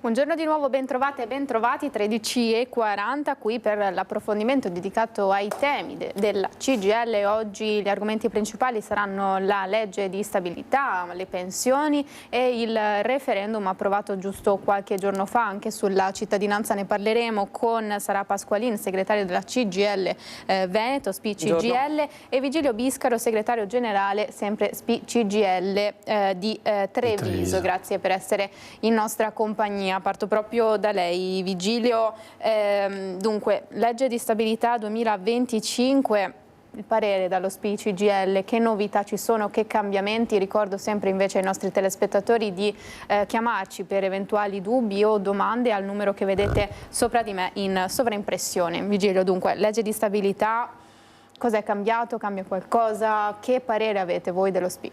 Buongiorno di nuovo, bentrovate e bentrovati, 13:40 qui per l'approfondimento dedicato ai temi della CGIL. Oggi gli argomenti principali saranno la legge di stabilità, le pensioni e il referendum approvato giusto qualche giorno fa. Anche sulla cittadinanza ne parleremo con Sara Pasqualin, segretario della CGIL Veneto, SPI CGIL, e Vigilio Biscaro, segretario generale sempre SPI CGIL di Treviso. Grazie per essere in nostra compagnia. Parto proprio da lei, Vigilio. Dunque, legge di stabilità 2025, il parere dallo SPI CGIL, che novità ci sono, che cambiamenti? Ricordo sempre invece ai nostri telespettatori di chiamarci per eventuali dubbi o domande al numero che vedete sopra di me in sovraimpressione. Vigilio, dunque, legge di stabilità, cosa è cambiato? Cambia qualcosa? Che parere avete voi dello SPI?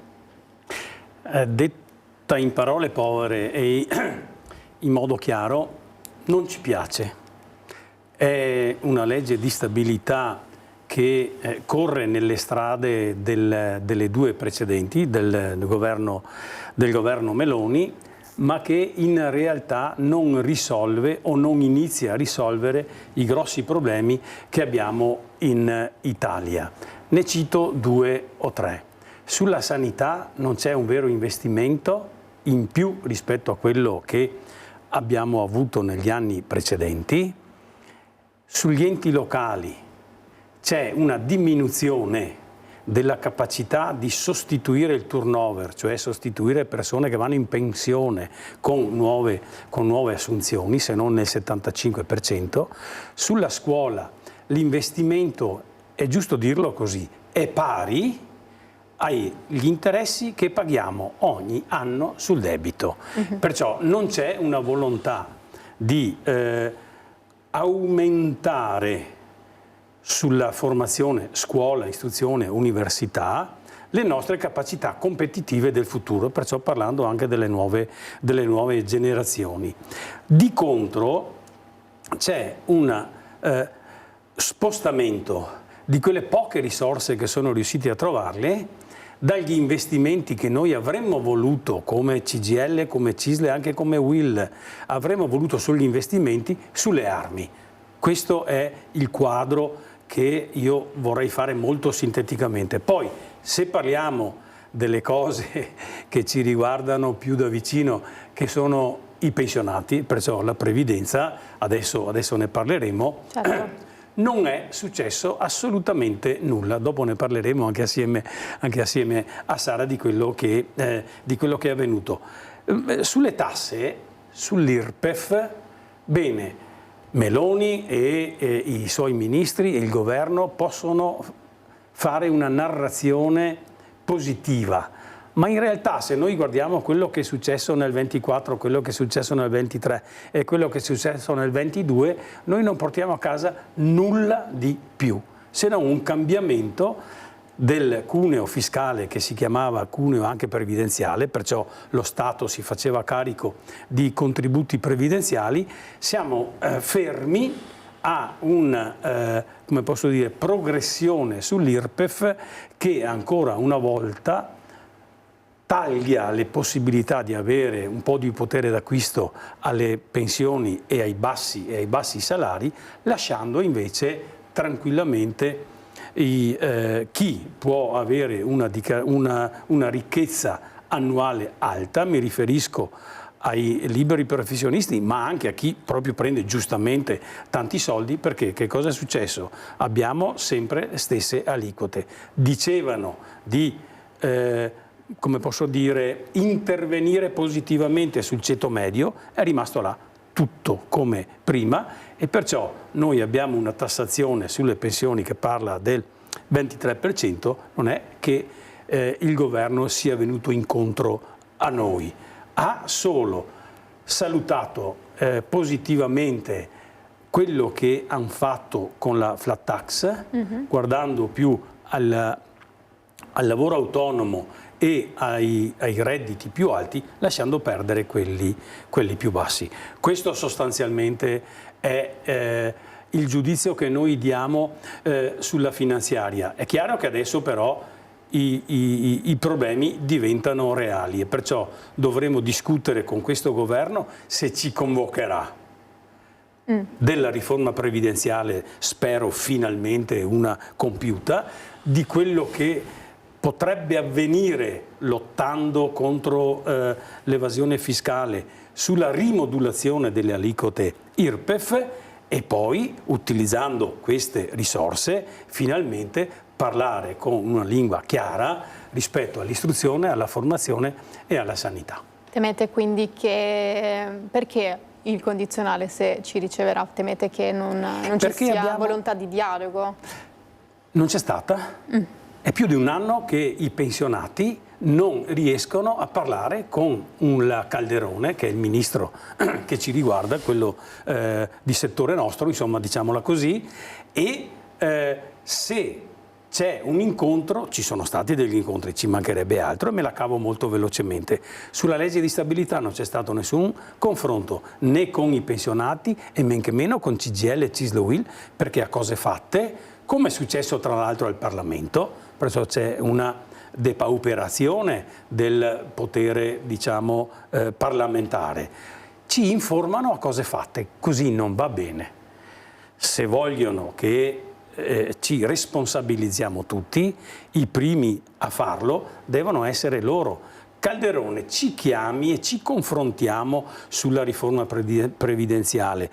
Detta in parole povere e in modo chiaro, non ci piace. È una legge di stabilità che corre nelle strade delle due precedenti, del governo Meloni, ma che in realtà non risolve o non inizia a risolvere i grossi problemi che abbiamo in Italia. Ne cito due o tre. Sulla sanità non c'è un vero investimento in più rispetto a quello che abbiamo avuto negli anni precedenti. Sugli enti locali c'è una diminuzione della capacità di sostituire il turnover, cioè sostituire persone che vanno in pensione con nuove assunzioni, se non nel 75%. Sulla scuola l'investimento, è giusto dirlo così, è pari agli interessi che paghiamo ogni anno sul debito. Perciò non c'è una volontà di aumentare sulla formazione, scuola, istruzione, università, le nostre capacità competitive del futuro, perciò parlando anche delle nuove generazioni. Di contro c'è un spostamento di quelle poche risorse che sono riusciti a trovarle dagli investimenti che noi avremmo voluto come CGIL, come CISL e anche come UIL, avremmo voluto sugli investimenti sulle armi. Questo è il quadro che io vorrei fare molto sinteticamente. Poi, se parliamo delle cose che ci riguardano più da vicino, che sono i pensionati, perciò la previdenza, adesso ne parleremo. Certo. Non è successo assolutamente nulla. Dopo ne parleremo anche assieme a Sara di quello che è avvenuto. Sulle tasse, sull'IRPEF, bene, Meloni e i suoi ministri e il governo possono fare una narrazione positiva. Ma in realtà, se noi guardiamo quello che è successo nel 24, quello che è successo nel 23 e quello che è successo nel 22, noi non portiamo a casa nulla di più, se non un cambiamento del cuneo fiscale che si chiamava cuneo anche previdenziale, perciò lo Stato si faceva carico di contributi previdenziali. Siamo fermi a una come posso dire, progressione sull'IRPEF che ancora una volta taglia le possibilità di avere un po' di potere d'acquisto alle pensioni e ai bassi salari, lasciando invece tranquillamente chi può avere una ricchezza annuale alta, mi riferisco ai liberi professionisti, ma anche a chi proprio prende giustamente tanti soldi, perché che cosa è successo? Abbiamo sempre le stesse aliquote. Dicevano di come posso dire, intervenire positivamente sul ceto medio, è rimasto là tutto come prima e perciò noi abbiamo una tassazione sulle pensioni che parla del 23%, non è che il governo sia venuto incontro a noi, ha solo salutato positivamente quello che hanno fatto con la flat tax, guardando più al lavoro autonomo e ai redditi più alti, lasciando perdere quelli più bassi. Questo sostanzialmente è il giudizio che noi diamo sulla finanziaria. È chiaro che adesso però i problemi diventano reali e perciò dovremo discutere con questo governo se ci convocherà della riforma previdenziale, spero finalmente una compiuta, di quello che potrebbe avvenire lottando contro l'evasione fiscale sulla rimodulazione delle aliquote IRPEF e poi, utilizzando queste risorse, finalmente parlare con una lingua chiara rispetto all'istruzione, alla formazione e alla sanità. Temete quindi che... perché il condizionale, se ci riceverà, temete che non ci sia volontà di dialogo? Non c'è stata. È più di un anno che i pensionati non riescono a parlare con un Calderone, che è il ministro che ci riguarda, quello di settore nostro, insomma, diciamola così, e se c'è un incontro, ci sono stati degli incontri, ci mancherebbe altro, e me la cavo molto velocemente. Sulla legge di stabilità non c'è stato nessun confronto né con i pensionati e men che meno con CGIL e CISL e UIL, perché a cose fatte, come è successo tra l'altro al Parlamento, perciò c'è una depauperazione del potere, diciamo, parlamentare. Ci informano a cose fatte, così non va bene. Se vogliono che ci responsabilizziamo tutti, i primi a farlo devono essere loro. Calderone ci chiami e ci confrontiamo sulla riforma previdenziale,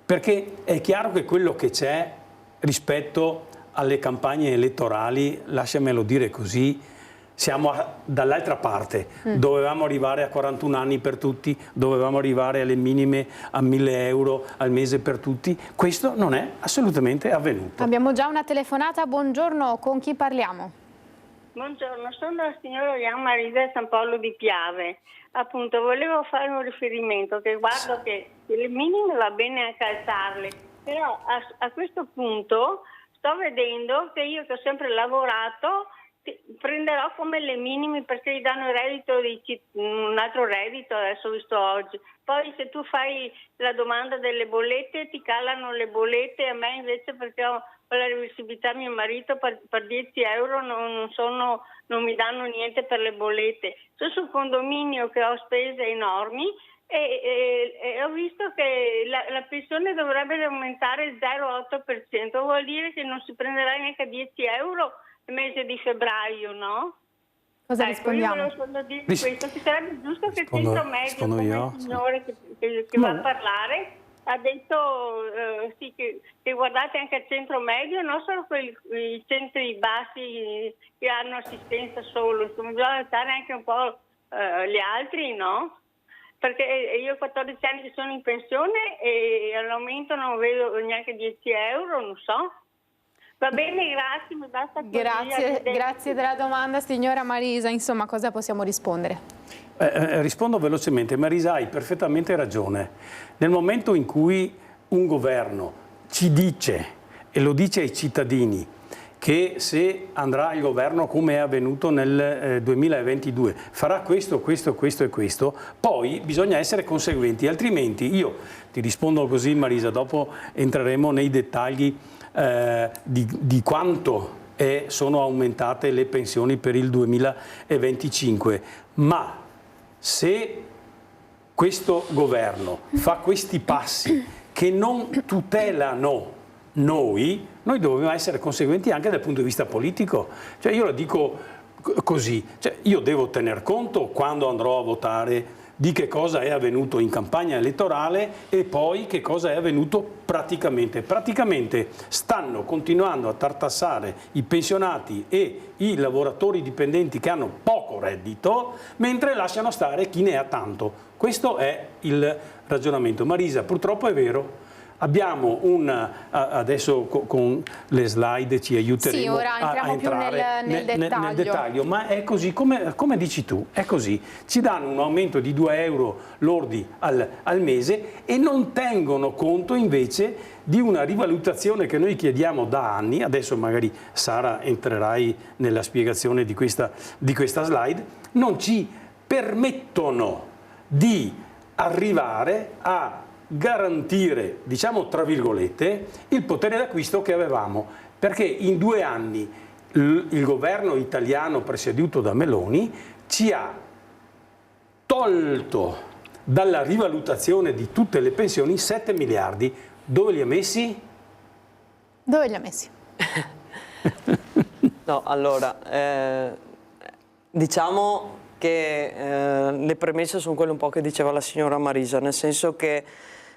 perché è chiaro che quello che c'è rispetto alle campagne elettorali, lasciamelo dire così, siamo dall'altra parte. Dovevamo arrivare a 41 anni per tutti, dovevamo arrivare alle minime a 1.000 euro al mese per tutti. Questo non è assolutamente avvenuto. Abbiamo già una telefonata, buongiorno, con chi parliamo? Buongiorno, sono la signora Marisa San Paolo di Piave. Appunto, volevo fare un riferimento che guardo che le minime va bene anche alzarle, però a questo punto sto vedendo che io che ho sempre lavorato prenderò come le minime perché gli danno il reddito un altro reddito, adesso ho visto oggi. Poi se tu fai la domanda delle bollette ti calano le bollette, a me invece perché ho la reversibilità mio marito per 10 euro non mi danno niente per le bollette. Sono sul condominio che ho spese enormi e ho visto che la pensione dovrebbe aumentare il 0,8%, vuol dire che non si prenderà neanche 10 euro il mese di febbraio, no? Cosa rispondiamo? Io volevo solo dire questo, che sarebbe giusto che il centro medio, come il signore che va a parlare, ha detto sì, che guardate anche al centro medio, non solo i centri bassi che hanno assistenza solo, insomma, bisogna stare anche un po' gli altri, no? Perché io ho 14 anni che sono in pensione e all'aumento non vedo neanche 10 euro, non so. Va bene, grazie, mi basta così. Grazie della domanda, signora Marisa. Insomma, cosa possiamo rispondere? Rispondo velocemente. Marisa, hai perfettamente ragione. Nel momento in cui un governo ci dice, e lo dice ai cittadini, che se andrà al governo come è avvenuto nel 2022 farà questo, questo, questo e questo, poi bisogna essere conseguenti, altrimenti io ti rispondo così, Marisa, dopo entreremo nei dettagli di quanto sono aumentate le pensioni per il 2025, ma se questo governo fa questi passi che non tutelano noi dobbiamo essere conseguenti anche dal punto di vista politico. Cioè io la dico così, cioè io devo tener conto quando andrò a votare di che cosa è avvenuto in campagna elettorale e poi che cosa è avvenuto praticamente. Praticamente stanno continuando a tartassare i pensionati e i lavoratori dipendenti che hanno poco reddito, mentre lasciano stare chi ne ha tanto. Questo è il ragionamento. Marisa, purtroppo è vero. Abbiamo adesso con le slide ci aiuteremo sì, ora a entrare più nel dettaglio, ma è così, come dici tu, è così. Ci danno un aumento di 2 euro lordi al mese e non tengono conto invece di una rivalutazione che noi chiediamo da anni. Adesso magari Sara entrerai nella spiegazione di questa slide. Non ci permettono di arrivare a garantire, diciamo tra virgolette, il potere d'acquisto che avevamo, perché in 2 anni il governo italiano presieduto da Meloni ci ha tolto dalla rivalutazione di tutte le pensioni 7 miliardi. Dove li ha messi? Dove li ha messi? No, allora, diciamo che le premesse sono quelle un po' che diceva la signora Marisa, nel senso che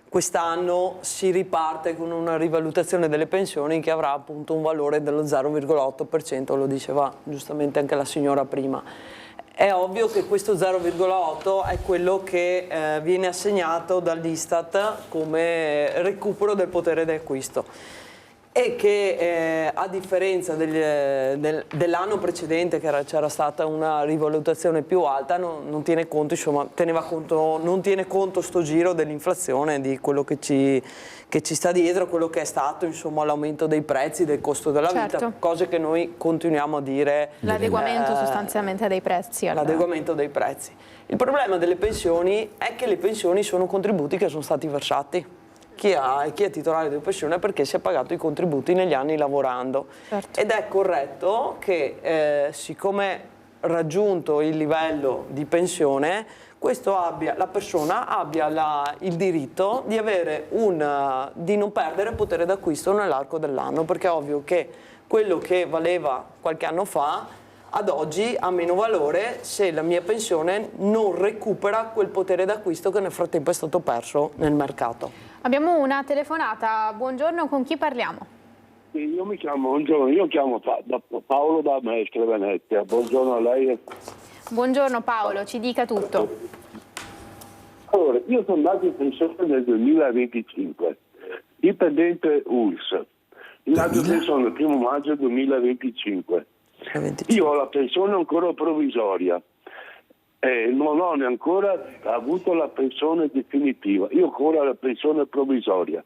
quest'anno si riparte con una rivalutazione delle pensioni che avrà appunto un valore dello 0,8%, lo diceva giustamente anche la signora prima. È ovvio che questo 0,8 è quello che viene assegnato dall'Istat come recupero del potere d'acquisto e che a differenza dell'anno precedente, che c'era stata una rivalutazione più alta, non tiene conto, insomma, non tiene conto sto giro dell'inflazione, di quello che ci sta dietro, quello che è stato, insomma, l'aumento dei prezzi, del costo della vita, cose che noi continuiamo a dire. L'adeguamento sostanzialmente dei prezzi. L'adeguamento dei prezzi. Il problema delle pensioni è che le pensioni sono contributi che sono stati versati. Chi è titolare di pensione perché si è pagato i contributi negli anni lavorando. Certo. Ed è corretto che siccome raggiunto il livello di pensione, la persona abbia il diritto di non perdere potere d'acquisto nell'arco dell'anno, perché è ovvio che quello che valeva qualche anno fa ad oggi ha meno valore se la mia pensione non recupera quel potere d'acquisto che nel frattempo è stato perso nel mercato. Abbiamo una telefonata, buongiorno, con chi parliamo? Io mi chiamo Paolo da Mestre Venezia, buongiorno a lei. Buongiorno Paolo, ci dica tutto. Allora, io sono andato in pensione nel 2025, dipendente ULSS, andato in pensione il 1 maggio 2025. Io ho la pensione ancora provvisoria. Non ho neanche avuto la pensione definitiva, io ho ancora la pensione provvisoria.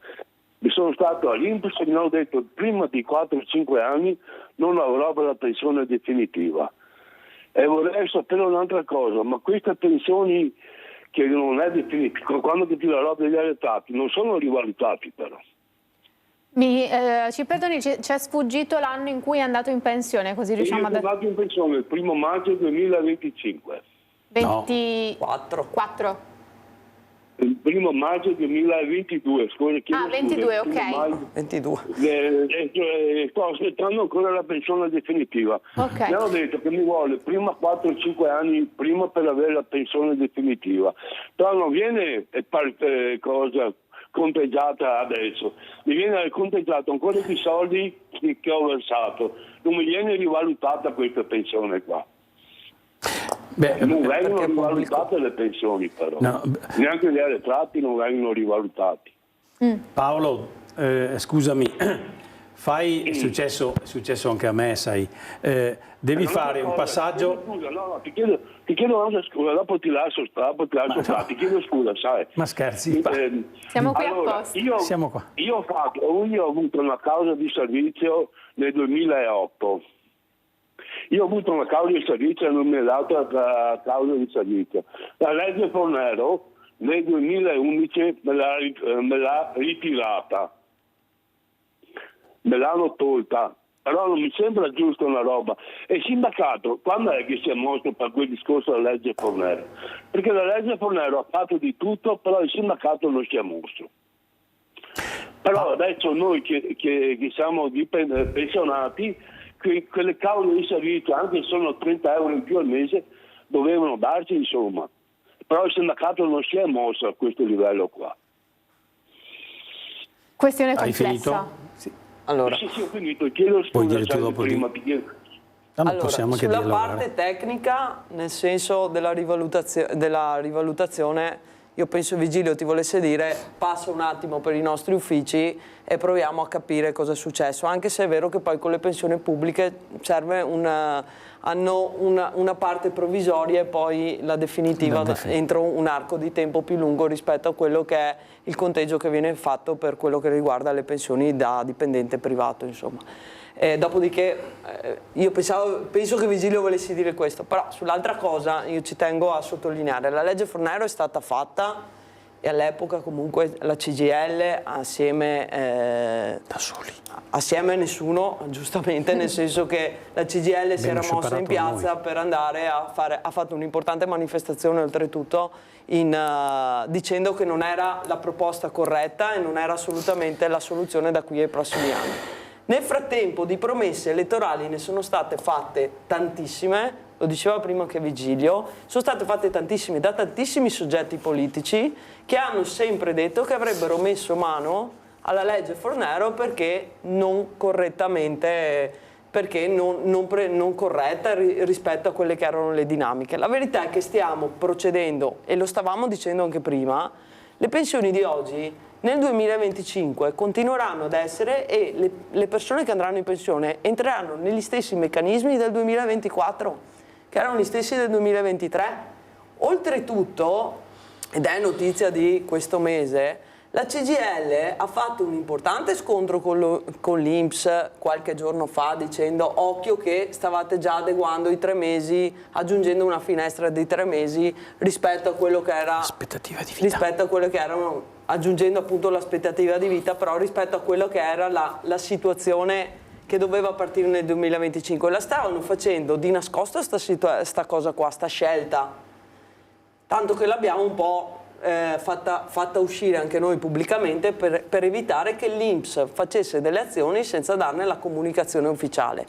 Mi sono stato all'INPS e mi hanno detto prima di 4-5 anni non avrò la pensione definitiva. E vorrei sapere un'altra cosa, ma queste pensioni che non è definitiva, quando ti la roba degli arretrati, non sono rivalutati però. Ci perdoni, ci è sfuggito l'anno in cui è andato in pensione, così riusciamo a... Io sono andato in pensione il 1 maggio 2025. 24. Il 1 maggio 2022, scusa. 22, ok. 22. Sto aspettando ancora la pensione definitiva. Okay. Mi hanno detto che mi vuole prima 4-5 anni prima per avere la pensione definitiva. Però non viene conteggiata adesso, mi viene conteggiato ancora di soldi che ho versato, non mi viene rivalutata questa pensione qua. Non vengono rivalutate le pensioni però, neanche gli arretrati non vengono rivalutati. Paolo, scusami, è successo anche a me, sai, devi fare un passaggio... Scusa, ti chiedo una scusa, dopo ti lascio ti chiedo scusa, sai. Ma scherzi? Siamo qui apposta. Siamo qua. Io ho avuto una causa di servizio nel 2008. Io ho avuto una causa di servizio e non mi è data la causa di servizio. La legge Fornero nel 2011 me l'ha ritirata, me l'hanno tolta, però non mi sembra giusta una roba. E il sindacato, quando è che si è mosso per quel discorso della legge Fornero? Perché la legge Fornero ha fatto di tutto, però il sindacato non si è mosso. Però adesso noi che siamo pensionati, quelle cause di servizio, anche se sono 30 euro in più al mese, dovevano darci, insomma. Però il sindacato non si è mosso a questo livello qua. Questione complessa. Hai finito? Sì. Allora, sì, ho finito. Chiedo scusa, puoi dire tu dopo prima. Allora, sulla parte tecnica, nel senso della rivalutazione, io penso Vigilio ti volesse dire passa un attimo per i nostri uffici e proviamo a capire cosa è successo, anche se è vero che poi con le pensioni pubbliche hanno una parte provvisoria e poi la definitiva entro un arco di tempo più lungo rispetto a quello che è il conteggio che viene fatto per quello che riguarda le pensioni da dipendente privato, insomma. Dopodiché io penso che Vigilio volessi dire questo, però sull'altra cosa io ci tengo a sottolineare, la legge Fornero è stata fatta e all'epoca comunque la CGIL assieme da soli. Assieme a nessuno, giustamente, nel senso che la CGIL si era mossa in piazza per andare ha fatto un'importante manifestazione oltretutto dicendo che non era la proposta corretta e non era assolutamente la soluzione da qui ai prossimi anni. Nel frattempo di promesse elettorali ne sono state fatte tantissime, lo diceva prima anche Vigilio, sono state fatte tantissime da tantissimi soggetti politici che hanno sempre detto che avrebbero messo mano alla legge Fornero perché non correttamente, perché non corretta rispetto a quelle che erano le dinamiche. La verità è che stiamo procedendo, e lo stavamo dicendo anche prima, le pensioni di oggi nel 2025 continueranno ad essere, e le persone che andranno in pensione entreranno negli stessi meccanismi del 2024, che erano gli stessi del 2023. Oltretutto, ed è notizia di questo mese, la CGIL ha fatto un importante scontro con l'INPS qualche giorno fa dicendo occhio che stavate già adeguando i 3 mesi, aggiungendo una finestra di 3 mesi rispetto a quello che era aspettativa di vita. Rispetto a quello che erano, aggiungendo appunto l'aspettativa di vita, però rispetto a quello che era la situazione che doveva partire nel 2025. La stavano facendo di nascosto sta cosa qua, sta scelta, tanto che l'abbiamo un po' fatta uscire anche noi pubblicamente per evitare che l'INPS facesse delle azioni senza darne la comunicazione ufficiale.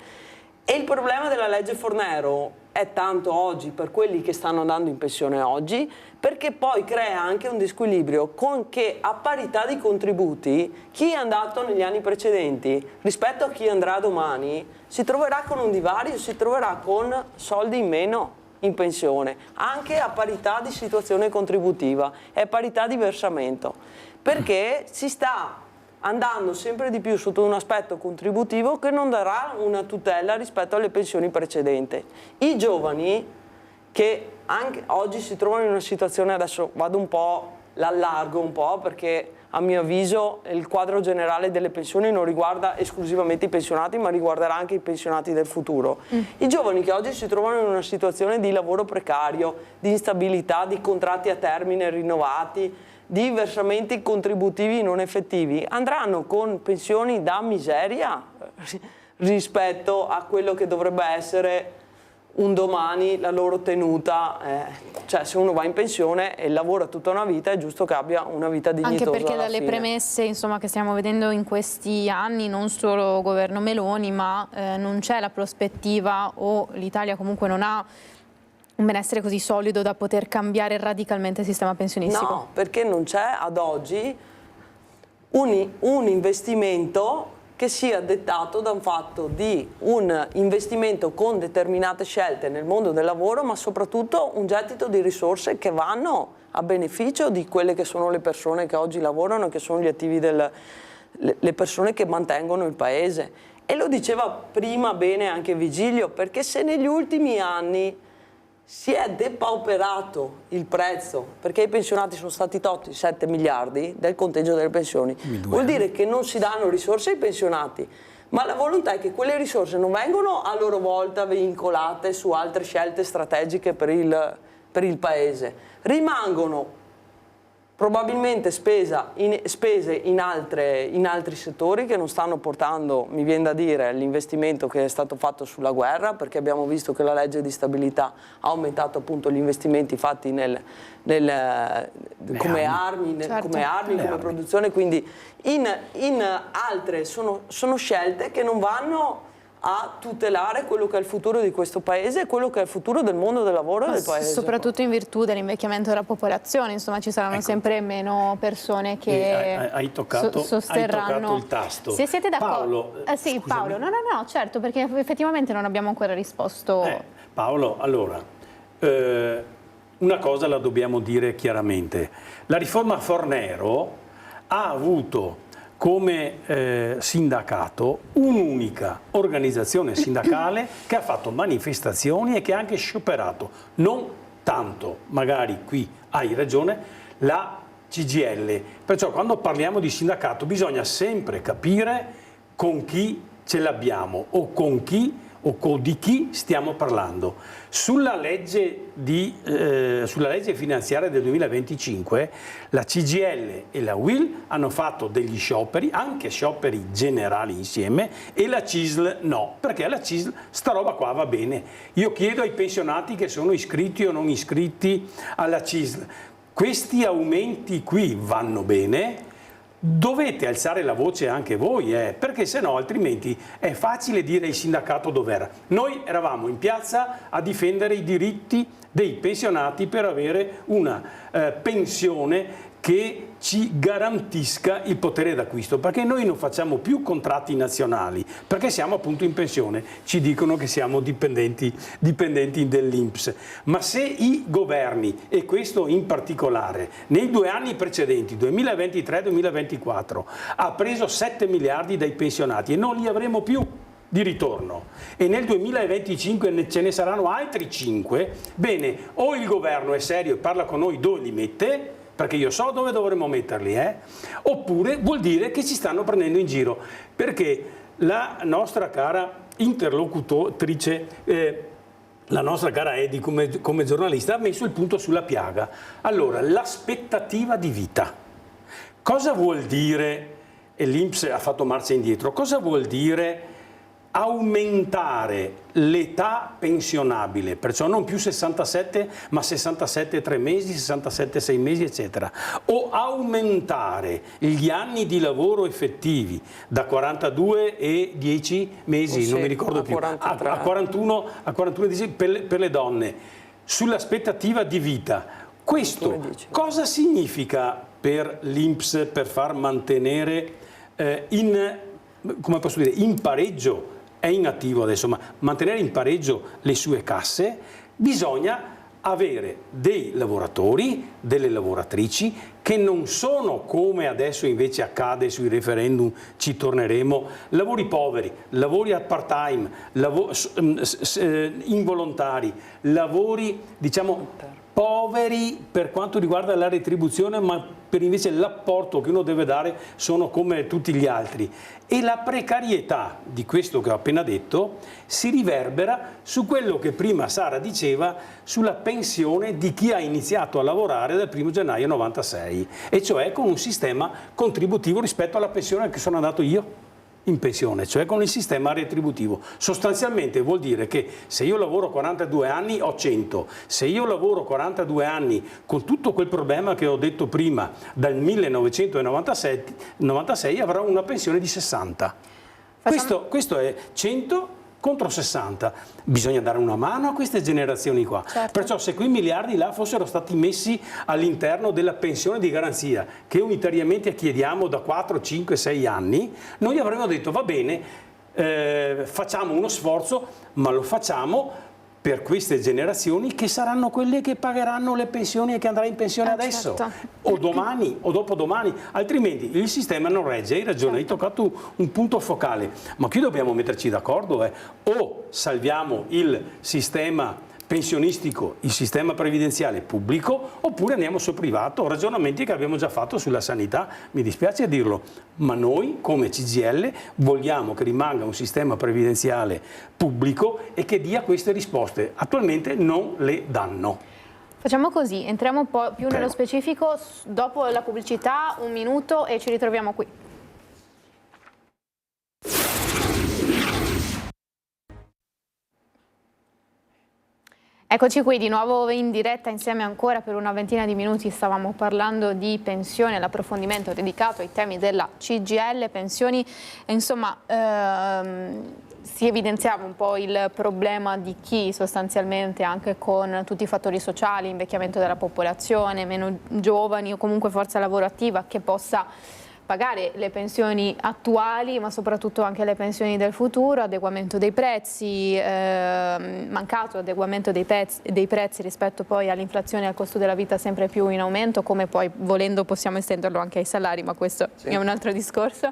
E il problema della legge Fornero è tanto oggi per quelli che stanno andando in pensione oggi, perché poi crea anche un disquilibrio con che a parità di contributi chi è andato negli anni precedenti rispetto a chi andrà domani si troverà con un divario, si troverà con soldi in meno in pensione, anche a parità di situazione contributiva e a parità di versamento, perché si sta andando sempre di più sotto un aspetto contributivo che non darà una tutela rispetto alle pensioni precedenti. I giovani che anche oggi si trovano in una situazione, adesso vado un po', l'allargo un po' perché a mio avviso il quadro generale delle pensioni non riguarda esclusivamente i pensionati, ma riguarderà anche i pensionati del futuro. I giovani che oggi si trovano in una situazione di lavoro precario, di instabilità, di contratti a termine rinnovati, di versamenti contributivi non effettivi, andranno con pensioni da miseria rispetto a quello che dovrebbe essere un domani la loro tenuta. Cioè se uno va in pensione e lavora tutta una vita è giusto che abbia una vita dignitosa. Anche perché dalle fine. premesse insomma, che stiamo vedendo in questi anni, non solo governo Meloni, ma non c'è la prospettiva, o l'Italia comunque non ha un benessere così solido da poter cambiare radicalmente il sistema pensionistico. No, perché non c'è ad oggi un investimento che sia dettato da un fatto di un investimento con determinate scelte nel mondo del lavoro, ma soprattutto un gettito di risorse che vanno a beneficio di quelle che sono le persone che oggi lavorano, che sono gli attivi le persone che mantengono il paese. E lo diceva prima bene anche Vigilio, perché se negli ultimi anni si è depauperato il prezzo, perché i pensionati sono stati tolti 7 miliardi del conteggio delle pensioni, vuol dire che non si danno risorse ai pensionati, ma la volontà è che quelle risorse non vengono a loro volta vincolate su altre scelte strategiche per il Paese, rimangono probabilmente spese in altri settori che non stanno portando, mi viene da dire, l'investimento che è stato fatto sulla guerra, perché abbiamo visto che la legge di stabilità ha aumentato appunto gli investimenti fatti come armi, come produzione, quindi in altre sono scelte che non vanno a tutelare quello che è il futuro di questo paese e quello che è il futuro del mondo del lavoro e del paese. Soprattutto in virtù dell'invecchiamento della popolazione, insomma ci saranno sempre meno persone che hai toccato il tasto. Se siete d'accordo. Paolo, sì, Paolo, no, certo, perché effettivamente non abbiamo ancora risposto. Paolo, allora, una cosa la dobbiamo dire chiaramente. La riforma Fornero ha avuto come sindacato un'unica organizzazione sindacale che ha fatto manifestazioni e che ha anche scioperato, non tanto, magari qui hai ragione, la CGIL. Perciò quando parliamo di sindacato bisogna sempre capire con chi ce l'abbiamo o con chi o di chi stiamo parlando. Sulla legge finanziaria del 2025 la CGIL e la UIL hanno fatto degli scioperi, anche scioperi generali insieme, e la CISL no, perché alla CISL sta roba qua va bene. Io chiedo ai pensionati che sono iscritti o non iscritti alla CISL, questi aumenti qui vanno bene? Dovete alzare la voce anche voi, perché se no altrimenti è facile dire il sindacato dov'era. Noi eravamo in piazza a difendere i diritti dei pensionati per avere una pensione che ci garantisca il potere d'acquisto, perché noi non facciamo più contratti nazionali, perché siamo appunto in pensione, ci dicono che siamo dipendenti dell'INPS. Ma se i governi, e questo in particolare, nei 2 anni precedenti, 2023-2024, ha preso 7 miliardi dai pensionati e non li avremo più di ritorno, e nel 2025 ce ne saranno altri 5, bene, o il governo è serio e parla con noi dove li mette, perché io so dove dovremmo metterli, oppure vuol dire che ci stanno prendendo in giro, perché la nostra cara interlocutrice, la nostra cara Edi come giornalista ha messo il punto sulla piaga. Allora, l'aspettativa di vita. Cosa vuol dire, e l'INPS ha fatto marcia indietro, cosa vuol dire aumentare l'età pensionabile, perciò non più 67 ma 67 3 mesi, 67 6 mesi eccetera, o aumentare gli anni di lavoro effettivi da 42 e 10 mesi, non mi ricordo più, a 41 per le donne, sull'aspettativa di vita. Questo cosa significa per l'INPS per far mantenere come posso dire, in pareggio? È in attivo adesso, ma mantenere in pareggio le sue casse bisogna avere dei lavoratori, delle lavoratrici che non sono, come adesso invece accade sui referendum, ci torneremo, lavori poveri, lavori a part-time, involontari, lavori diciamo poveri per quanto riguarda la retribuzione, ma per invece l'apporto che uno deve dare sono come tutti gli altri. E la precarietà di questo che ho appena detto si riverbera su quello che prima Sara diceva sulla pensione di chi ha iniziato a lavorare dal 1° gennaio 96, e cioè con un sistema contributivo rispetto alla pensione che sono andato io in pensione, cioè con il sistema retributivo. Sostanzialmente vuol dire che se io lavoro 42 anni ho 100, se io lavoro 42 anni con tutto quel problema che ho detto prima dal 1996 avrò una pensione di 60. Questo è 100 contro 60. Bisogna dare una mano a queste generazioni qua. Certo. Perciò se quei miliardi là fossero stati messi all'interno della pensione di garanzia, che unitariamente chiediamo da 4, 5, 6 anni, noi avremmo detto va bene, facciamo uno sforzo, ma lo facciamo per queste generazioni che saranno quelle che pagheranno le pensioni e che andrà in pensione adesso, certo, o domani o dopodomani, altrimenti il sistema non regge. Hai ragione, certo, hai toccato un punto focale, ma qui dobbiamo metterci d'accordo, o salviamo il sistema pensionistico, il sistema previdenziale pubblico, oppure andiamo sul privato, ragionamenti che abbiamo già fatto sulla sanità, mi dispiace dirlo, ma noi come CGIL vogliamo che rimanga un sistema previdenziale pubblico e che dia queste risposte, attualmente non le danno. Facciamo così, entriamo un po' più nello specifico dopo la pubblicità, 1 minuto e ci ritroviamo qui. Eccoci qui di nuovo in diretta insieme ancora per una ventina di minuti. Stavamo parlando di pensioni, l'approfondimento dedicato ai temi della CGIL, pensioni, insomma si evidenziava un po' il problema di chi sostanzialmente anche con tutti i fattori sociali, invecchiamento della popolazione, meno giovani o comunque forza lavorativa che possa pagare le pensioni attuali ma soprattutto anche le pensioni del futuro, adeguamento dei prezzi, mancato adeguamento dei prezzi rispetto poi all'inflazione e al costo della vita sempre più in aumento, come poi volendo possiamo estenderlo anche ai salari, ma questo sì, è un altro discorso.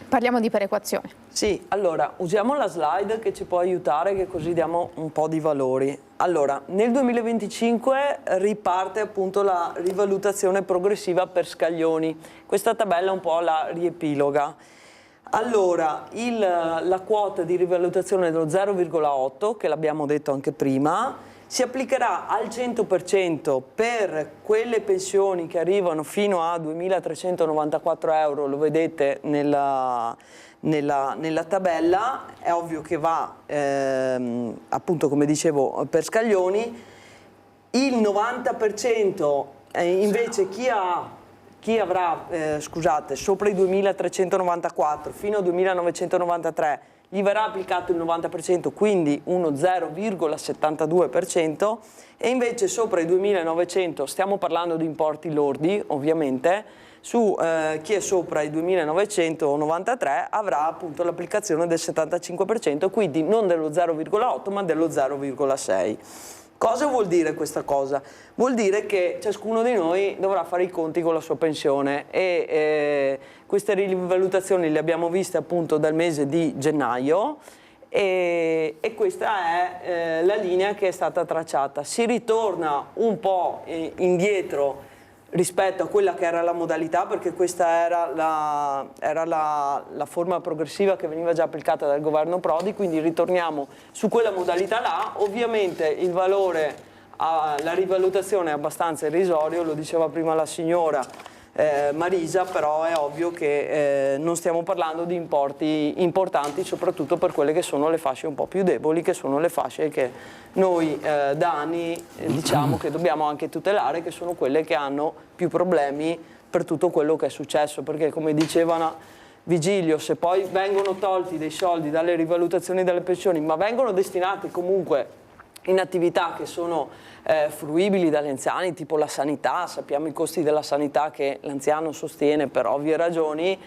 Parliamo di perequazione. Sì, allora usiamo la slide che ci può aiutare, che così diamo un po' di valori. Allora, nel 2025 riparte appunto la rivalutazione progressiva per scaglioni. Questa tabella un po' la riepiloga. Allora, la quota di rivalutazione dello 0,8, che l'abbiamo detto anche prima, si applicherà al 100% per quelle pensioni che arrivano fino a 2.394 euro, lo vedete nella tabella. È ovvio che va, appunto come dicevo, per scaglioni. Il 90% invece chi avrà sopra i 2.394 fino a 2.993 gli verrà applicato il 90%, quindi uno 0,72%, e invece sopra i 2.900, stiamo parlando di importi lordi ovviamente, su chi è sopra i 2.993 avrà appunto l'applicazione del 75%, quindi non dello 0,8 ma dello 0,6. Cosa vuol dire questa cosa? Vuol dire che ciascuno di noi dovrà fare i conti con la sua pensione e queste rivalutazioni le abbiamo viste appunto dal mese di gennaio e questa è la linea che è stata tracciata. Si ritorna un po' indietro rispetto a quella che era la modalità, perché questa era la forma progressiva che veniva già applicata dal governo Prodi, quindi ritorniamo su quella modalità là. Ovviamente il valore, la rivalutazione è abbastanza irrisorio, lo diceva prima la signora Marisa, però è ovvio che non stiamo parlando di importi importanti, soprattutto per quelle che sono le fasce un po' più deboli, che sono le fasce che noi da anni diciamo che dobbiamo anche tutelare, che sono quelle che hanno più problemi per tutto quello che è successo, perché come diceva Vigilio, se poi vengono tolti dei soldi dalle rivalutazioni delle pensioni, ma vengono destinati comunque in attività che sono fruibili dagli anziani, tipo la sanità, sappiamo i costi della sanità che l'anziano sostiene per ovvie ragioni,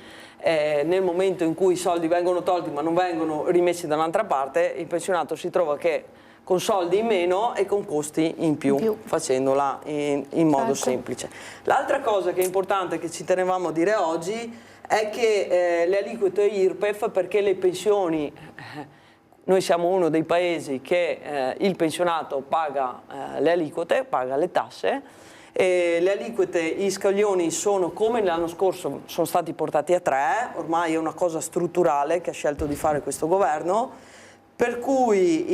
nel momento in cui i soldi vengono tolti ma non vengono rimessi da un'altra parte, il pensionato si trova che con soldi in meno e con costi in più. Facendola in modo semplice. L'altra cosa che è importante che ci tenevamo a dire oggi è che le aliquote IRPEF, perché le pensioni... Noi siamo uno dei paesi che il pensionato paga le aliquote, paga le tasse, e le aliquote, gli scaglioni sono come l'anno scorso, sono stati portati a 3, ormai è una cosa strutturale che ha scelto di fare questo governo, per cui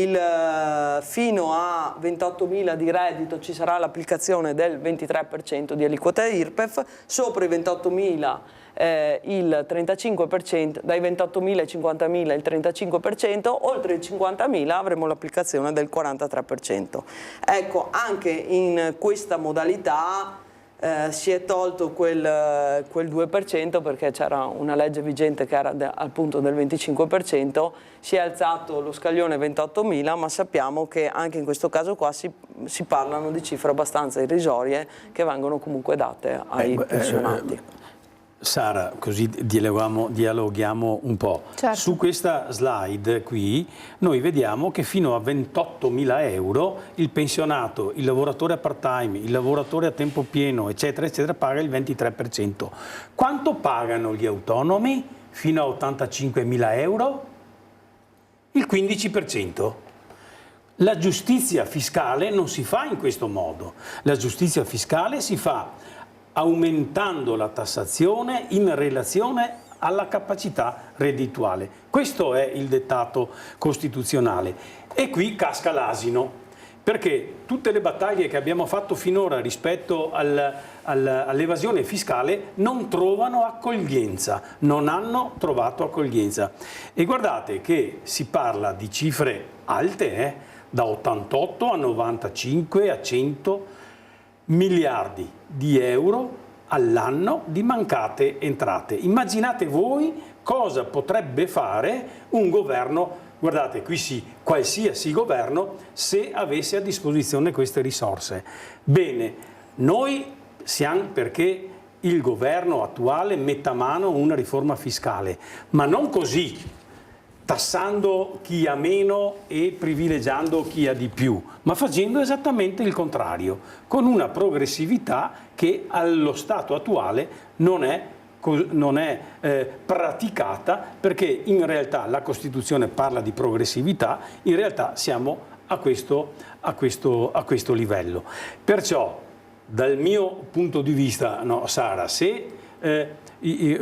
fino a 28.000 di reddito ci sarà l'applicazione del 23% di aliquote IRPEF, sopra i 28.000 il 35%, dai 28.000 ai 50.000 il 35%, oltre i 50.000 avremo l'applicazione del 43%. Ecco, anche in questa modalità si è tolto quel 2% perché c'era una legge vigente che era al punto del 25%, si è alzato lo scaglione 28.000, ma sappiamo che anche in questo caso qua si parlano di cifre abbastanza irrisorie che vengono comunque date ai pensionati. Sara, così dialoghiamo un po'. Certo. Su questa slide qui noi vediamo che fino a 28.000 euro il pensionato, il lavoratore a part-time, il lavoratore a tempo pieno, eccetera, eccetera, paga il 23%. Quanto pagano gli autonomi fino a 85.000 euro? Il 15%. La giustizia fiscale non si fa in questo modo. La giustizia fiscale si fa aumentando la tassazione in relazione alla capacità reddituale. Questo è il dettato costituzionale. E qui casca l'asino, perché tutte le battaglie che abbiamo fatto finora rispetto all'evasione fiscale non trovano accoglienza, non hanno trovato accoglienza. E guardate che si parla di cifre alte, da 88 a 95 a 100 miliardi di euro all'anno di mancate entrate. Immaginate voi cosa potrebbe fare un governo, guardate qui sì, qualsiasi governo, se avesse a disposizione queste risorse. Bene, noi siamo perché il governo attuale metta mano a una riforma fiscale, ma non così, tassando chi ha meno e privilegiando chi ha di più, ma facendo esattamente il contrario, con una progressività che allo stato attuale non è praticata, perché in realtà la Costituzione parla di progressività, in realtà siamo a questo livello. Perciò, dal mio punto di vista, no, Sara, se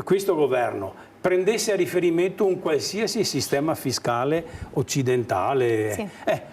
questo governo prendesse a riferimento un qualsiasi sistema fiscale occidentale, Sì.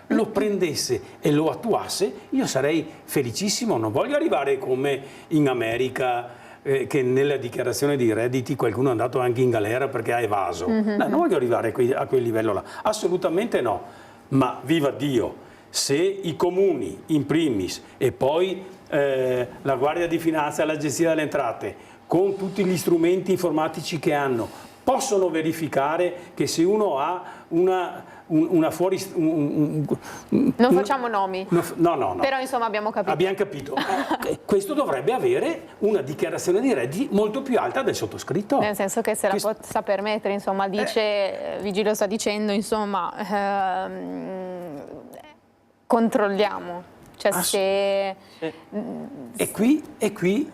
lo prendesse e lo attuasse, io sarei felicissimo. Non voglio arrivare come in America, che nella dichiarazione dei redditi qualcuno è andato anche in galera perché ha evaso. No, non voglio arrivare a quel livello là, assolutamente no. Ma viva Dio, se i comuni in primis e poi la Guardia di Finanza e l'Agenzia delle Entrate, con tutti gli strumenti informatici che hanno, possono verificare che se uno ha una fuori... Non facciamo nomi. No. Però insomma abbiamo capito. Abbiamo capito. Questo dovrebbe avere una dichiarazione di redditi molto più alta del sottoscritto. Nel senso che se la possa permettere, insomma, dice, Vigilio sta dicendo, insomma, controlliamo. Cioè se... E qui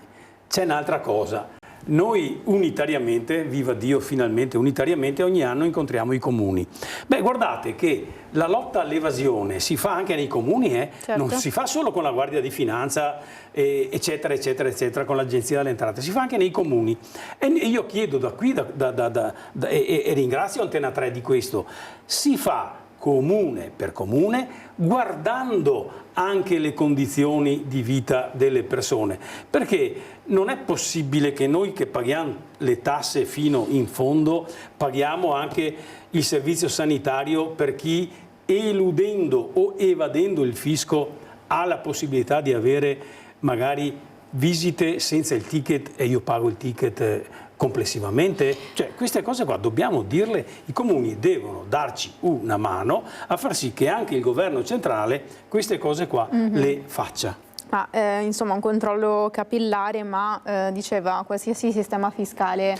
c'è un'altra cosa. Noi unitariamente, viva Dio, finalmente unitariamente, ogni anno incontriamo i comuni. Beh, guardate che la lotta all'evasione si fa anche nei comuni, Certo. Non si fa solo con la Guardia di Finanza, eccetera, eccetera, eccetera, con l'Agenzia delle Entrate, si fa anche nei comuni. E io chiedo da qui, e ringrazio Antena 3 di questo, si fa comune per comune, guardando anche le condizioni di vita delle persone, perché non è possibile che noi che paghiamo le tasse fino in fondo paghiamo anche il servizio sanitario per chi, eludendo o evadendo il fisco, ha la possibilità di avere magari visite senza il ticket e io pago il ticket complessivamente. Cioè, queste cose qua dobbiamo dirle, i comuni devono darci una mano a far sì che anche il governo centrale queste cose qua le faccia. Ma insomma un controllo capillare, ma diceva qualsiasi sistema fiscale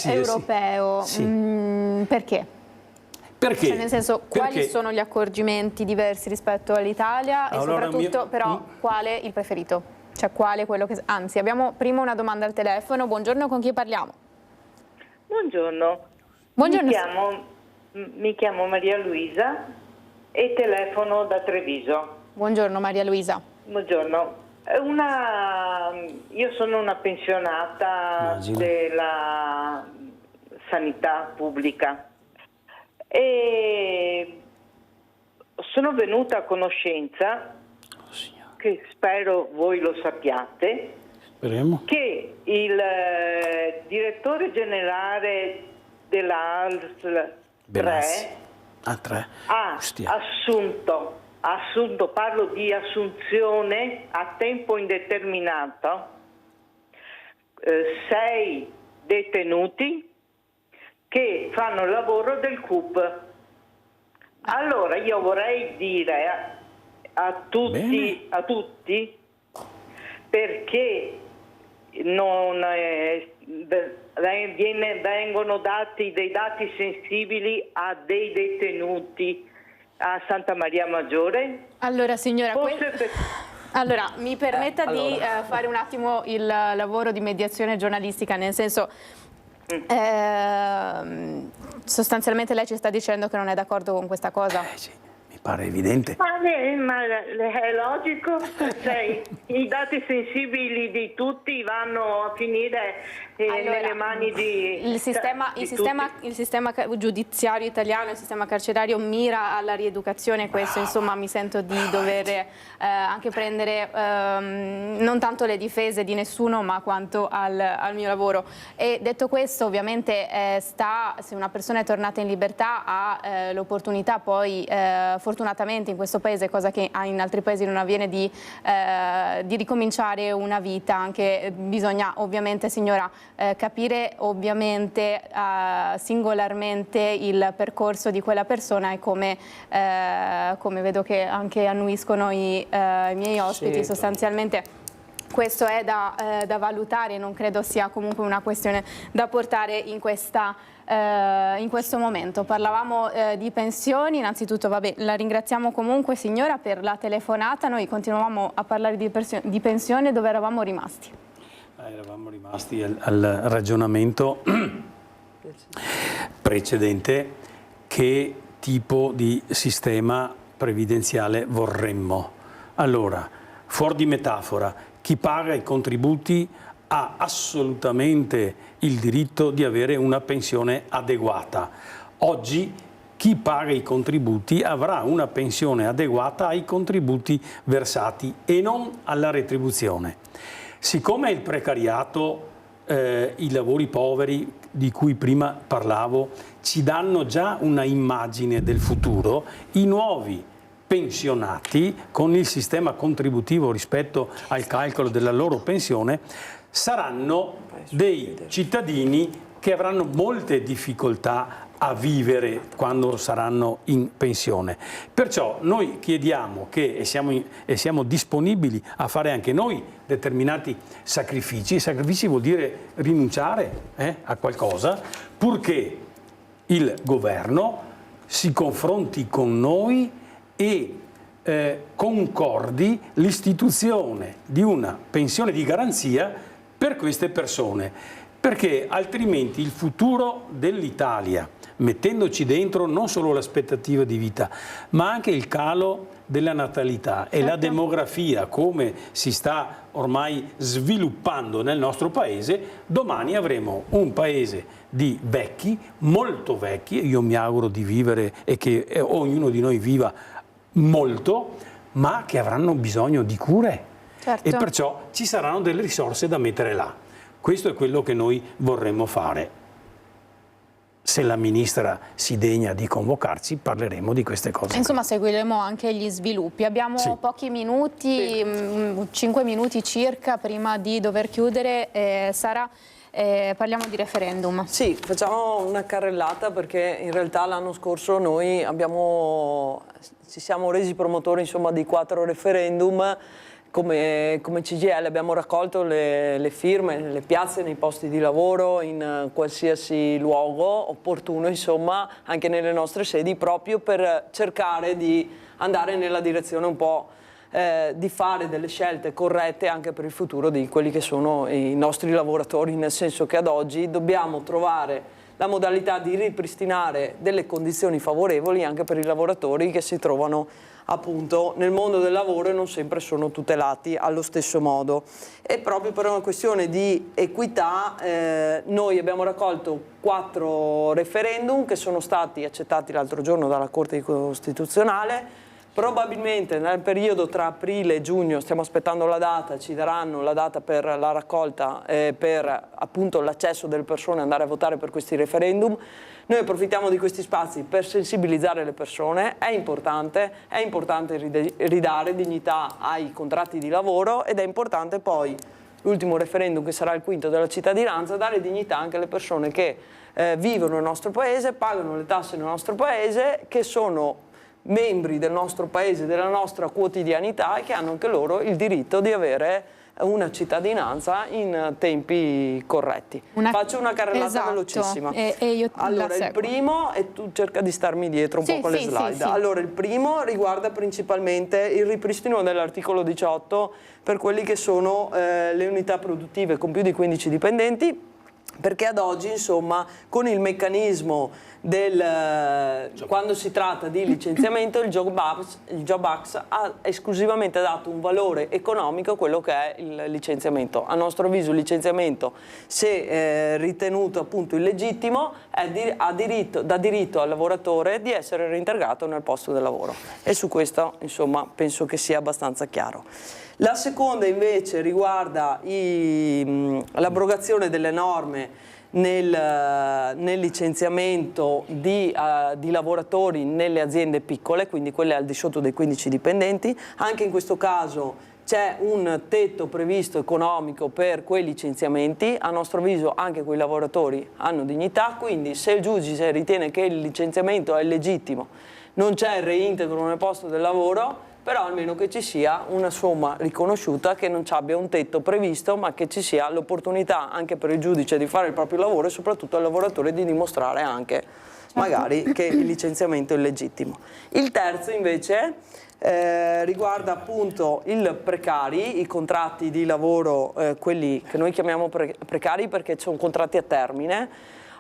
europeo. Sì. Perché? Perché? Cioè, nel senso, quali Perché? sono gli accorgimenti diversi rispetto all'Italia e Allora, soprattutto però quale il preferito? Cioè quale quello che... Anzi, abbiamo prima una domanda al telefono. Buongiorno, con chi parliamo? Buongiorno. Buongiorno. Mi chiamo Maria Luisa e telefono da Treviso. Buongiorno Maria Luisa. Buongiorno. Io sono una pensionata Immagino. della sanità pubblica e sono venuta a conoscenza, che spero voi lo sappiate, Speriamo. che il direttore generale della ASL 3 ha assunto, parlo di assunzione a tempo indeterminato, 6 detenuti che fanno il lavoro del CUP. Allora io vorrei dire a tutti, perché vengono dati dei dati sensibili a dei detenuti a Santa Maria Maggiore? Allora signora, Forse allora mi permetta di fare un attimo il lavoro di mediazione giornalistica, nel senso sostanzialmente lei ci sta dicendo che non è d'accordo con questa cosa. Sì, mi pare evidente. Ma è logico, cioè, i dati sensibili di tutti vanno a finire nelle mani di il sistema giudiziario italiano, il sistema carcerario mira alla rieducazione, questo insomma mi sento di dover anche prendere non tanto le difese di nessuno ma quanto al mio lavoro. E detto questo, ovviamente se una persona è tornata in libertà ha l'opportunità poi fortunatamente in questo paese, cosa che in altri paesi non avviene, di ricominciare una vita. Anche bisogna ovviamente, signora, capire ovviamente singolarmente il percorso di quella persona e come vedo che anche annuiscono i miei ospiti, sì, sostanzialmente questo è da valutare, non credo sia comunque una questione da portare in questo momento. Parlavamo di pensioni, innanzitutto la ringraziamo comunque signora per la telefonata, noi continuavamo a parlare di pensione, dove eravamo rimasti? Eravamo rimasti al ragionamento precedente, che tipo di sistema previdenziale vorremmo. Allora, fuori di metafora, chi paga i contributi ha assolutamente il diritto di avere una pensione adeguata. Oggi chi paga i contributi avrà una pensione adeguata ai contributi versati e non alla retribuzione. Siccome il precariato, i lavori poveri di cui prima parlavo, ci danno già una immagine del futuro, i nuovi pensionati con il sistema contributivo rispetto al calcolo della loro pensione saranno dei cittadini che avranno molte difficoltà a vivere quando saranno in pensione. Perciò noi chiediamo che, e siamo disponibili a fare anche noi determinati sacrifici. Sacrifici vuol dire rinunciare a qualcosa, purché il governo si confronti con noi e concordi l'istituzione di una pensione di garanzia per queste persone, perché altrimenti il futuro dell'Italia, mettendoci dentro non solo l'aspettativa di vita, ma anche il calo della natalità e la demografia, come si sta ormai sviluppando nel nostro paese, domani avremo un paese di vecchi, molto vecchi, io mi auguro di vivere e che ognuno di noi viva molto, ma che avranno bisogno di cure. Certo. E perciò ci saranno delle risorse da mettere là. Questo è quello che noi vorremmo fare. Se la ministra si degna di convocarci, parleremo di queste cose. Insomma, seguiremo anche gli sviluppi. Abbiamo pochi minuti, 5 minuti circa, prima di dover chiudere. Sara, parliamo di referendum. Sì, facciamo una carrellata, perché in realtà l'anno scorso noi ci siamo resi promotori, insomma, di 4 referendum. Come CGIL abbiamo raccolto le firme nelle piazze, nei posti di lavoro, in qualsiasi luogo opportuno, insomma, anche nelle nostre sedi, proprio per cercare di andare nella direzione un po' di fare delle scelte corrette anche per il futuro di quelli che sono i nostri lavoratori, nel senso che ad oggi dobbiamo trovare la modalità di ripristinare delle condizioni favorevoli anche per i lavoratori che si trovano appunto nel mondo del lavoro e non sempre sono tutelati allo stesso modo. E proprio per una questione di equità noi abbiamo raccolto 4 referendum che sono stati accettati l'altro giorno dalla Corte Costituzionale. Probabilmente nel periodo tra aprile e giugno, stiamo aspettando la data, ci daranno la data per la raccolta, per appunto l'accesso delle persone ad andare a votare per questi referendum. Noi approfittiamo di questi spazi per sensibilizzare le persone, è importante ridare dignità ai contratti di lavoro, ed è importante poi, l'ultimo referendum che sarà il 5° della cittadinanza, dare dignità anche alle persone che vivono nel nostro paese, pagano le tasse nel nostro paese, che sono membri del nostro paese, della nostra quotidianità, e che hanno anche loro il diritto di avere una cittadinanza in tempi corretti. Faccio una carrellata velocissima. Allora, il primo, e tu cerca di starmi dietro un po' con le slide. Allora, il primo riguarda principalmente il ripristino dell'articolo 18 per quelli che sono le unità produttive con più di 15 dipendenti, perché ad oggi, insomma, con il meccanismo quando si tratta di licenziamento, il Job Act ha esclusivamente dato un valore economico a quello che è il licenziamento. A nostro avviso il licenziamento, se ritenuto appunto illegittimo, dà diritto al lavoratore di essere reintegrato nel posto del lavoro, e su questo, insomma, penso che sia abbastanza chiaro. La seconda invece riguarda l'abrogazione delle norme nel licenziamento di lavoratori nelle aziende piccole, quindi quelle al di sotto dei 15 dipendenti. Anche in questo caso c'è un tetto previsto economico per quei licenziamenti. A nostro avviso anche quei lavoratori hanno dignità, quindi se il giudice ritiene che il licenziamento è legittimo, non c'è il reintegro nel posto del lavoro, però almeno che ci sia una somma riconosciuta, che non ci abbia un tetto previsto, ma che ci sia l'opportunità anche per il giudice di fare il proprio lavoro, e soprattutto al lavoratore di dimostrare anche magari che il licenziamento è legittimo. Il terzo invece riguarda appunto i precari, i contratti di lavoro, quelli che noi chiamiamo precari perché sono contratti a termine.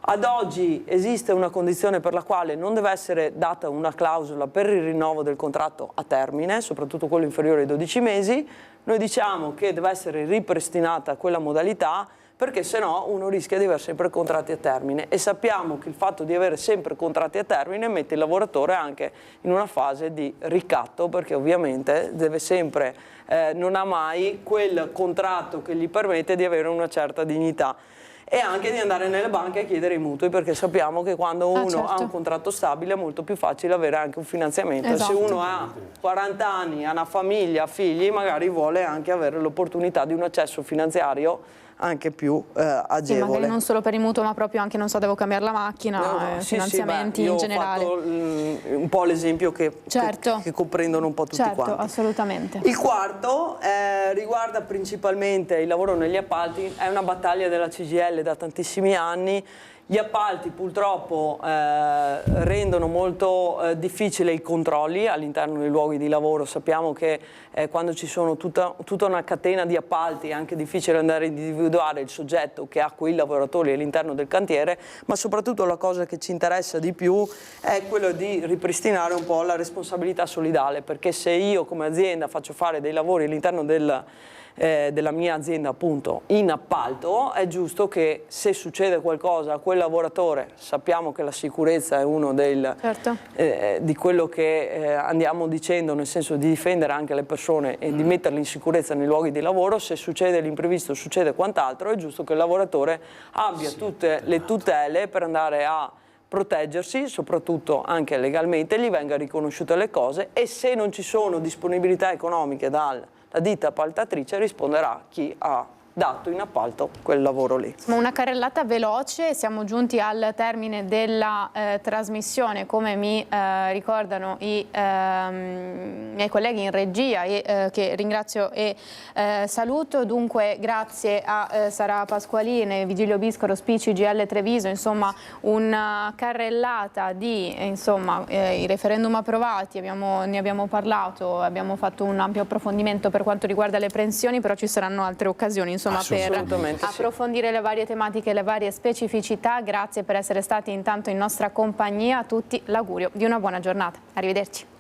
Ad oggi esiste una condizione per la quale non deve essere data una clausola per il rinnovo del contratto a termine, soprattutto quello inferiore ai 12 mesi. Noi diciamo che deve essere ripristinata quella modalità, perché se no uno rischia di avere sempre contratti a termine, e sappiamo che il fatto di avere sempre contratti a termine mette il lavoratore anche in una fase di ricatto, perché ovviamente deve sempre, non ha mai quel contratto che gli permette di avere una certa dignità. E anche di andare nelle banche a chiedere i mutui, perché sappiamo che quando uno ha un contratto stabile è molto più facile avere anche un finanziamento. Esatto. Se uno ha 40 anni, ha una famiglia, figli, magari vuole anche avere l'opportunità di un accesso finanziario anche più agevole. Sì, magari non solo per il mutuo, ma proprio anche, non so, devo cambiare la macchina, finanziamenti in generale. Io ho fatto un po' l'esempio che comprendono un po' tutti quanti. Certo, assolutamente. Il quarto riguarda principalmente il lavoro negli appalti. È una battaglia della CGIL da tantissimi anni. Gli appalti purtroppo rendono molto difficile i controlli all'interno dei luoghi di lavoro. Sappiamo che quando ci sono tutta una catena di appalti è anche difficile andare a individuare il soggetto che ha quei lavoratori all'interno del cantiere, ma soprattutto la cosa che ci interessa di più è quello di ripristinare un po' la responsabilità solidale, perché se io come azienda faccio fare dei lavori all'interno della mia azienda appunto in appalto, è giusto che se succede qualcosa a quel lavoratore, sappiamo che la sicurezza è uno di quello che andiamo dicendo, nel senso di difendere anche le persone e di metterle in sicurezza nei luoghi di lavoro. Se succede l'imprevisto, succede quant'altro, è giusto che il lavoratore abbia tutte le tutele per andare a proteggersi, soprattutto anche legalmente, gli venga riconosciute le cose, e se non ci sono disponibilità economiche dalla ditta appaltatrice risponderà chi ha dato in appalto quel lavoro lì. Una carrellata veloce, siamo giunti al termine della trasmissione, come mi ricordano i miei colleghi in regia, che ringrazio e saluto. Dunque grazie a Sara Pasqualini, Vigilio Biscoro, SPI, CGIL Treviso, insomma una carrellata di i referendum approvati, ne abbiamo parlato, abbiamo fatto un ampio approfondimento per quanto riguarda le pensioni, però ci saranno altre occasioni per approfondire le varie tematiche, le varie specificità. Grazie per essere stati intanto in nostra compagnia. A tutti l'augurio di una buona giornata. Arrivederci.